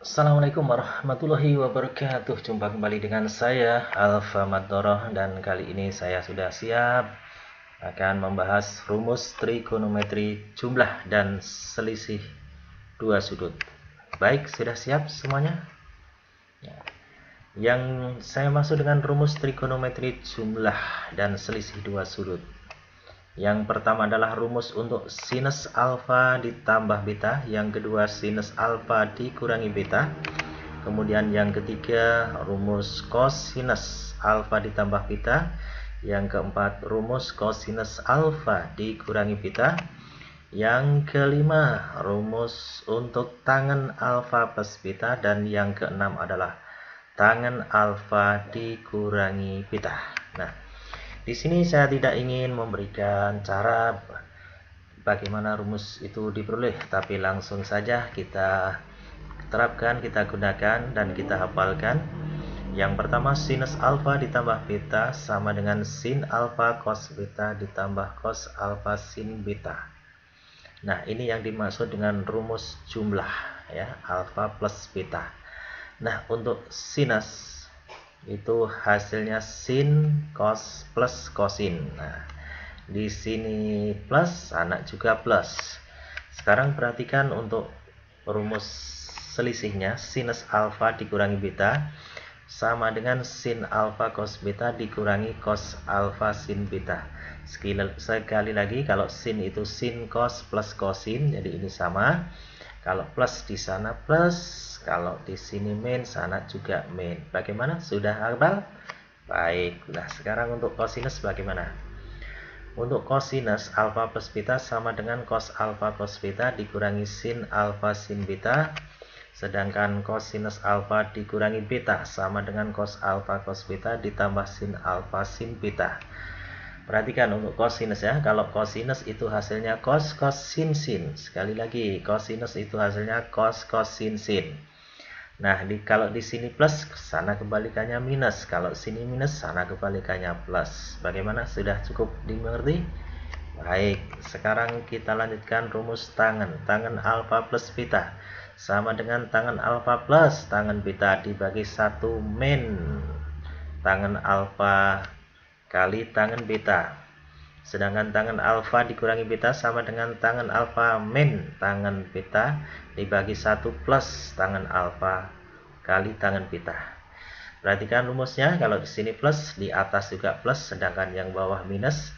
Assalamualaikum warahmatullahi wabarakatuh. Jumpa kembali dengan saya Alfa Madoroh, dan kali ini saya sudah siap akan membahas rumus trigonometri jumlah dan selisih dua sudut. Baik, sudah siap semuanya? Ya. Yang saya maksud dengan rumus trigonometri jumlah dan selisih dua sudut, yang pertama adalah rumus untuk sinus alfa ditambah beta, yang kedua sinus alfa dikurangi beta, kemudian yang ketiga rumus kosinus alfa ditambah beta, yang keempat rumus kosinus alfa dikurangi beta, yang kelima rumus untuk tangen alfa plus beta, dan yang keenam adalah tangen alfa dikurangi beta. Nah, di sini saya tidak ingin memberikan cara bagaimana rumus itu diperoleh, tapi langsung saja kita terapkan, kita gunakan, dan kita hafalkan. Yang pertama, sinus alfa ditambah beta sama dengan sin alfa cos beta ditambah cos alfa sin beta. Nah, ini yang dimaksud dengan rumus jumlah, ya, alfa plus beta. Nah, untuk sinus itu hasilnya sin cos plus kosin. Nah, di sini plus, sana juga plus. Sekarang perhatikan untuk rumus selisihnya, sinus alfa dikurangi beta sama dengan sin alfa cos beta dikurangi cos alfa sin beta. Sekali lagi, kalau sin itu sin cos plus kosin, jadi ini sama. Kalau plus di sana plus, kalau di sini min, sana juga min. Bagaimana? Sudah hafal? Baik. Nah, sekarang untuk kosinus bagaimana? Untuk kosinus alfa plus beta sama dengan cos alfa cos beta dikurangi sin alfa sin beta. Sedangkan kosinus alfa dikurangi beta sama dengan cos alfa cos beta ditambah sin alfa sin beta. Perhatikan untuk kosinus, ya. Kalau kosinus itu hasilnya cos cos sin sin. Sekali lagi, kosinus itu hasilnya cos cos sin sin. Nah, kalau di sini plus, sana kebalikannya minus. Kalau sini minus, sana kebalikannya plus. Bagaimana? Sudah cukup dimengerti? Baik, sekarang kita lanjutkan rumus tangen. Tangen alfa plus beta sama dengan tangen alfa plus tangen beta dibagi 1 min tangen alfa kali tangen beta. Sedangkan tangen alfa dikurangi beta sama dengan tangen alfa min tangen beta dibagi 1 plus tangen alfa kali tangen beta. Perhatikan rumusnya, kalau di sini plus, di atas juga plus, sedangkan yang bawah minus.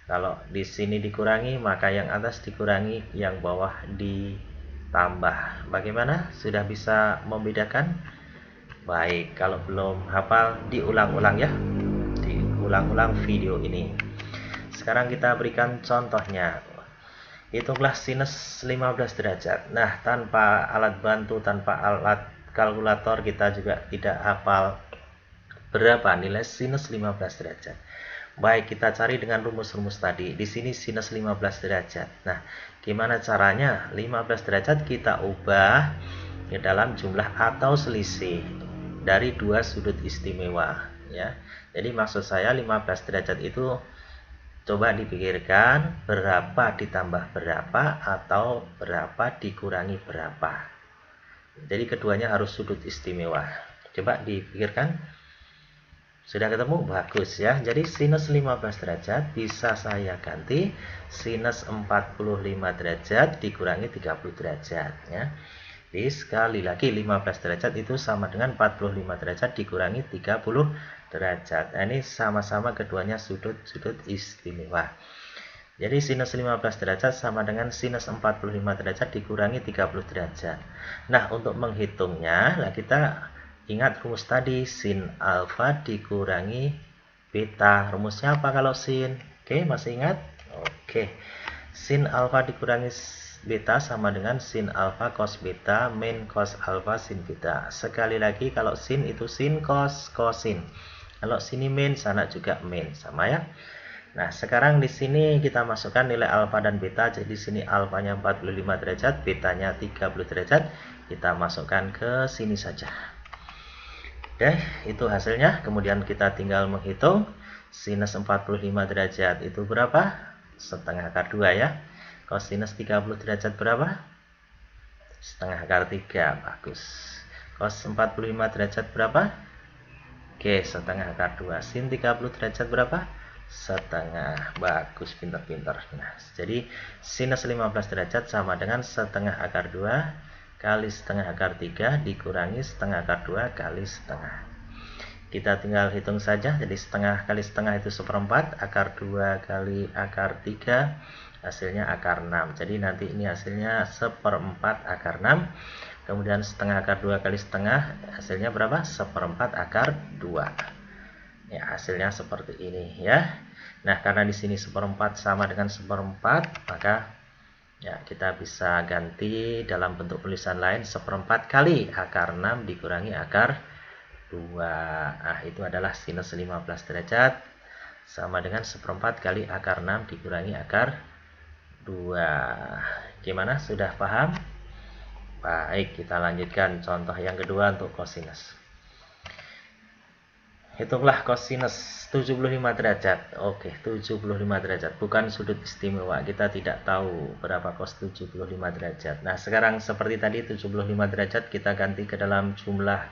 Kalau di sini dikurangi, maka yang atas dikurangi, yang bawah ditambah. Bagaimana? Sudah bisa membedakan? Baik, kalau belum hafal, diulang-ulang, ya. Diulang-ulang video ini. Sekarang kita berikan contohnya. Hitunglah sinus 15 derajat. Nah, tanpa alat bantu, tanpa alat kalkulator, kita juga tidak hafal berapa nilai sinus 15 derajat. Baik, kita cari dengan rumus-rumus tadi. Di sini sinus 15 derajat. Nah, gimana caranya? 15 derajat kita ubah ke dalam jumlah atau selisih dari dua sudut istimewa, ya. Jadi maksud saya 15 derajat itu coba dipikirkan berapa ditambah berapa atau berapa dikurangi berapa. Jadi keduanya harus sudut istimewa. Coba dipikirkan. Sudah ketemu? Bagus, ya. Jadi sinus 15 derajat bisa saya ganti sinus 45 derajat dikurangi 30 derajat, ya. Jadi sekali lagi 15 derajat itu sama dengan 45 derajat dikurangi 30 derajat. Nah, ini sama-sama keduanya sudut-sudut istimewa. Jadi sinus 15 derajat sama dengan sinus 45 derajat dikurangi 30 derajat. Nah, untuk menghitungnya, nah kita ingat rumus tadi, sin alfa dikurangi beta. Rumusnya apa kalau sin? Oke, masih ingat? Oke. Sin alfa dikurangi beta sama dengan sin alfa cos beta min cos alfa sin beta. Sekali lagi, kalau sin itu sin cos kosin. Kalau sini min, sana juga min, sama, ya. Nah, sekarang di sini kita masukkan nilai alfa dan beta. Jadi sini alfanya 45 derajat, betanya 30 derajat. Kita masukkan ke sini saja. Oke, itu hasilnya. Kemudian kita tinggal menghitung sinus 45 derajat itu berapa? Setengah akar 2, ya. Kosinus 30 derajat berapa? Setengah akar 3. Bagus. Cos 45 derajat berapa? Oke, setengah akar 2. Sin 30 derajat berapa? Setengah. Bagus, pinter-pinter. Nah, jadi sinus 15 derajat sama dengan setengah akar 2 kali setengah akar 3 dikurangi setengah akar 2 kali setengah. Kita tinggal hitung saja. Jadi setengah kali setengah itu seperempat, akar 2 kali akar 3 hasilnya akar 6. Jadi nanti ini hasilnya seperempat akar 6. Kemudian setengah akar 2 kali setengah hasilnya berapa? Seperempat akar 2. Ya, hasilnya seperti ini ya. Nah, karena di sini seperempat sama dengan seperempat, maka ya kita bisa ganti dalam bentuk tulisan lain, seperempat kali akar 6 dikurangi akar 2. Nah, itu adalah sinus 15 derajat sama dengan seperempat kali akar 6 dikurangi akar 2. Gimana? Sudah paham? Baik, kita lanjutkan contoh yang kedua untuk kosinus. Hitunglah kosinus 75 derajat. Oke, 75 derajat. Bukan sudut istimewa. Kita tidak tahu berapa cos 75 derajat. Nah, sekarang seperti tadi 75 derajat kita ganti ke dalam jumlah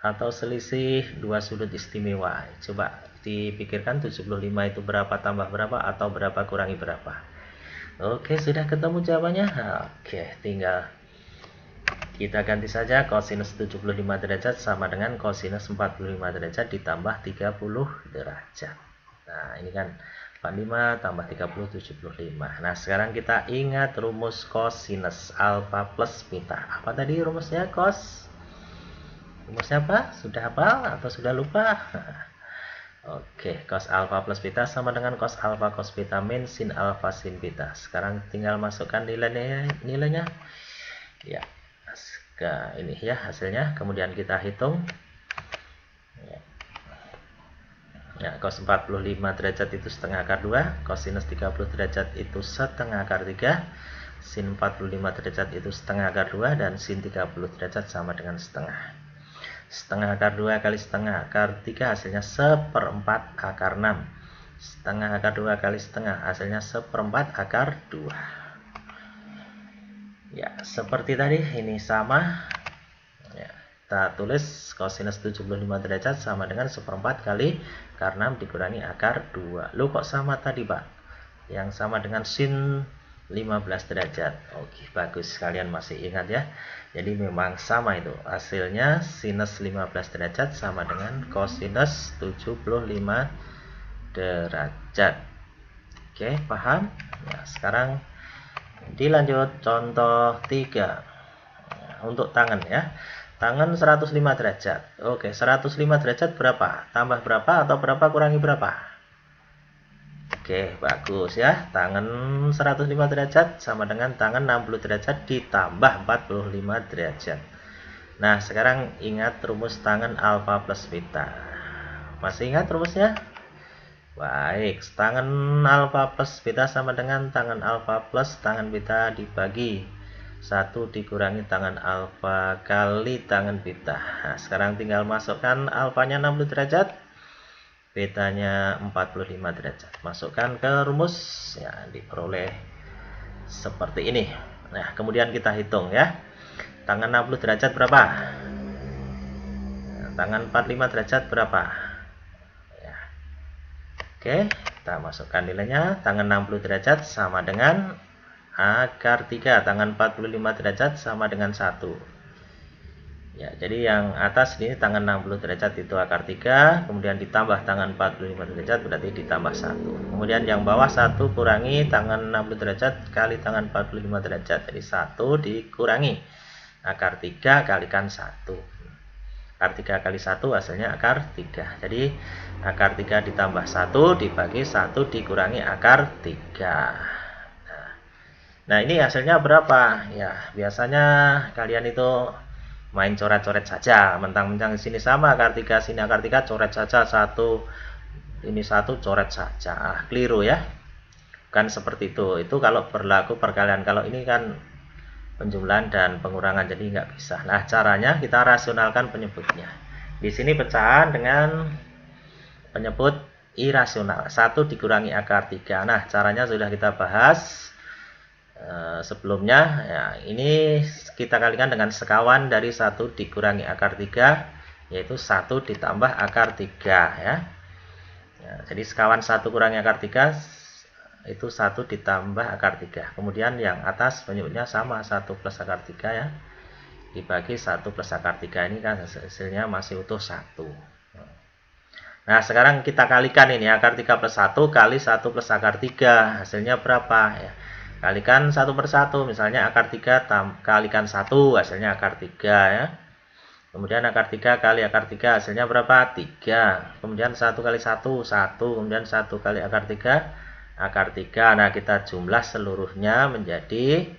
atau selisih dua sudut istimewa. Coba dipikirkan 75 itu berapa tambah berapa atau berapa kurangi berapa. Oke, sudah ketemu jawabannya? Oke, tinggal kita ganti saja. Kosinus 75 derajat sama dengan kosinus 45 derajat ditambah 30 derajat. Nah, ini kan 45 tambah 30, 75. Nah, sekarang kita ingat rumus kosinus alfa plus beta. Apa tadi rumusnya, cos? Rumusnya apa? Sudah hafal atau sudah lupa? Oke, cos alfa plus beta sama dengan cos alfa cos beta min sin alfa sin beta. Sekarang tinggal masukkan nilainya. Ya, ini ya hasilnya. Kemudian kita hitung. Ya, cos 45 derajat itu setengah akar 2, kosinus 30 derajat itu setengah akar 3, sin 45 derajat itu setengah akar 2, dan sin 30 derajat sama dengan setengah. Setengah akar 2 kali setengah akar 3 hasilnya seperempat akar 6. Setengah akar 2 kali setengah hasilnya seperempat akar 2. Ya, seperti tadi ini sama. Ya, kita tulis kosinus 75 derajat sama dengan seperempat kali akar 6 dikurangi akar 2. Loh, kok sama tadi, Pak? Yang sama dengan sin 15 derajat. Oke, bagus, kalian masih ingat ya. Jadi memang sama itu. Hasilnya sinus 15 derajat sama dengan kosinus 75 derajat. Oke, paham? Ya, sekarang dilanjut contoh 3. Untuk tangan ya. Tangan 105 derajat. Oke, 105 derajat berapa? Tambah berapa atau berapa kurangi berapa? Oke, bagus ya. Tangan 105 derajat sama dengan tangan 60 derajat ditambah 45 derajat. Nah, sekarang ingat rumus tangan alfa plus beta. Masih ingat rumusnya? Baik, tangan alfa plus beta sama dengan tangan alfa plus tangan beta dibagi 1 dikurangi tangan alfa kali tangan beta. Nah, sekarang tinggal masukkan alfanya 60 derajat. Betanya 45 derajat. Masukkan ke rumus, ya diperoleh seperti ini. Nah, kemudian kita hitung ya. Tangan 60 derajat berapa? Nah, tangan 45 derajat berapa? Ya. Oke, kita masukkan nilainya. Tangan 60 derajat sama dengan akar 3. Tangan 45 derajat sama dengan 1. Ya, jadi yang atas ini tangan 60 derajat itu akar 3, kemudian ditambah tangan 45 derajat berarti ditambah 1. Kemudian yang bawah 1 kurangi tangan 60 derajat kali tangan 45 derajat. Jadi 1 dikurangi akar 3 kalikan 1. Akar 3 kali 1 hasilnya akar 3. Jadi akar 3 ditambah 1 dibagi 1 dikurangi akar 3. Nah, ini hasilnya berapa? Ya, biasanya kalian itu main coret-coret saja, mentang-mentang di sini sama akar 3, sini akar 3, coret saja 1, ini 1, coret saja. Keliru ya. Bukan seperti itu. Itu kalau berlaku perkalian. Kalau ini kan penjumlahan dan pengurangan, jadi nggak bisa. Nah, caranya kita rasionalkan penyebutnya. Di sini pecahan dengan penyebut irasional. 1 dikurangi akar 3. Nah, caranya sudah kita bahas sebelumnya. Ya, ini kita kalikan dengan sekawan dari 1 dikurangi akar 3, yaitu 1 ditambah akar 3 ya. Jadi sekawan 1 kurangi akar 3 itu 1 ditambah akar 3. Kemudian yang atas menyebutnya sama, 1 plus akar 3 ya. Dibagi 1 plus akar 3, ini kan hasilnya masih utuh 1. Nah, sekarang kita kalikan ini akar 3 plus 1 kali 1 plus akar 3. Hasilnya berapa ya? Kalikan 1 per 1. Misalnya akar 3 kalikan 1, hasilnya akar 3 ya. Kemudian akar 3 kali akar 3 hasilnya berapa? 3. Kemudian 1 kali 1, 1. Kemudian 1 kali akar 3, akar 3. Nah, kita jumlah seluruhnya menjadi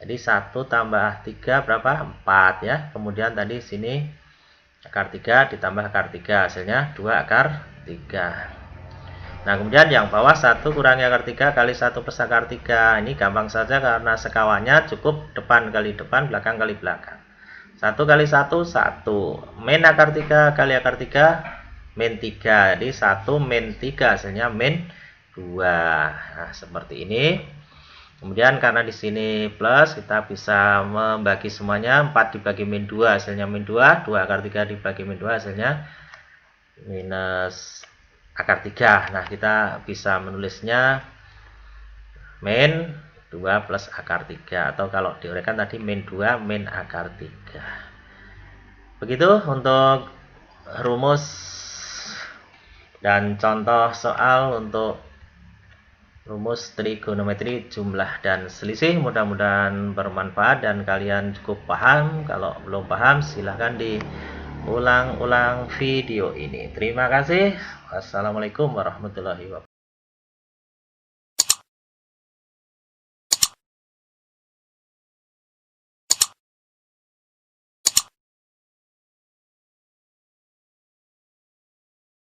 1 tambah 3 berapa? 4 ya. Kemudian tadi sini akar 3 ditambah akar 3 hasilnya 2 akar 3. Nah, kemudian yang bawah 1 kurangi akar 3 kali 1 plus akar 3. Ini gampang saja karena sekawannya cukup depan kali depan, belakang kali belakang. 1 kali 1, 1. Min akar 3 kali akar 3, min 3. Jadi 1 min 3 hasilnya min 2. Nah, seperti ini. Kemudian karena di sini plus, kita bisa membagi semuanya. 4 dibagi min 2 hasilnya min 2. 2 akar 3 dibagi min 2 hasilnya minus akar 3. Nah, kita bisa menulisnya min 2 plus akar 3. Atau kalau diuraikan tadi min 2 min akar 3. Begitu untuk rumus dan contoh soal untuk rumus trigonometri jumlah dan selisih. Mudah-mudahan bermanfaat dan kalian cukup paham. Kalau belum paham silahkan diulang-ulang video ini. Terima kasih. Wassalamualaikum warahmatullahi wabarakatuh.